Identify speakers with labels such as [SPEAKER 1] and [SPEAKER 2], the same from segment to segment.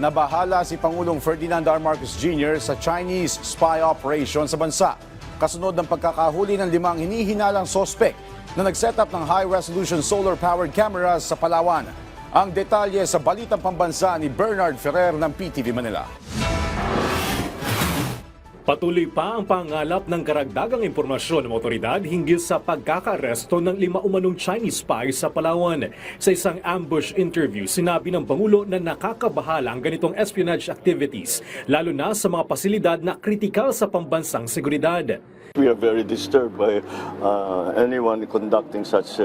[SPEAKER 1] nabahala si Pangulong Ferdinand R. Marcos Jr. sa Chinese spy operation sa bansa. Kasunod ng pagkakahuli ng 5 hinihinalang sospek na nag-set up ng high-resolution solar-powered cameras sa Palawan. Ang detalye sa Balitang Pambansa ni Bernard Ferrer ng PTV Manila.
[SPEAKER 2] Patuloy pa ang pangalap ng karagdagang impormasyon ng otoridad hinggil sa pagkakaaresto ng 5 umanong Chinese spies sa Palawan. Sa isang ambush interview, sinabi ng Pangulo na nakakabahala ang ganitong espionage activities, lalo na sa mga pasilidad na kritikal sa pambansang seguridad.
[SPEAKER 3] We are very disturbed by anyone conducting such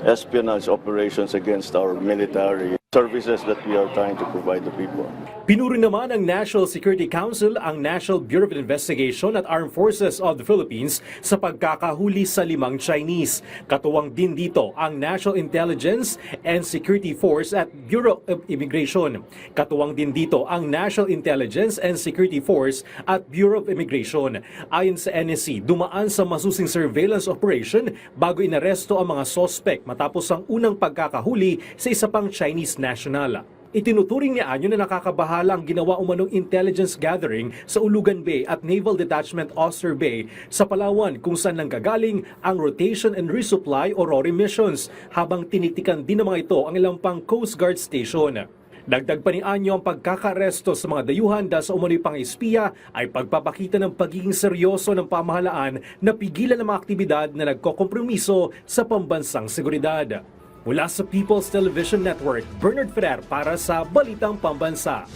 [SPEAKER 3] espionage operations against our military services that we are trying to provide the people.
[SPEAKER 2] Pinuri naman ng National Security Council ang National Bureau of Investigation at Armed Forces of the Philippines sa pagkakahuli sa 5 Chinese. Katuwang din dito ang National Intelligence and Security Force at Bureau of Immigration. Katuwang din dito ang National Intelligence and Security Force at Bureau of Immigration. Ayon sa NSC, dumaan sa masusing surveillance operation bago inaresto ang mga sospek matapos ang unang pagkakahuli sa isa pang Chinese national. Itinuturing niya anyo na nakakabahala ang ginawa umanong intelligence gathering sa Ulugan Bay at Naval Detachment Oster Bay sa Palawan kung saan nanggagaling ang rotation and resupply o RORI missions habang tinitikan din ng mga ito ang ilang pang Coast Guard station. Dagdag pa ni Anyo ang pagkakaresto sa mga dayuhan dahil sa umano'y pang-espiya ay pagpapakita ng pagiging seryoso ng pamahalaan na pigilan ang mga aktibidad na nagkokompromiso sa pambansang seguridad. Mula sa People's Television Network, Bernard Ferrer para sa Balitang Pambansa.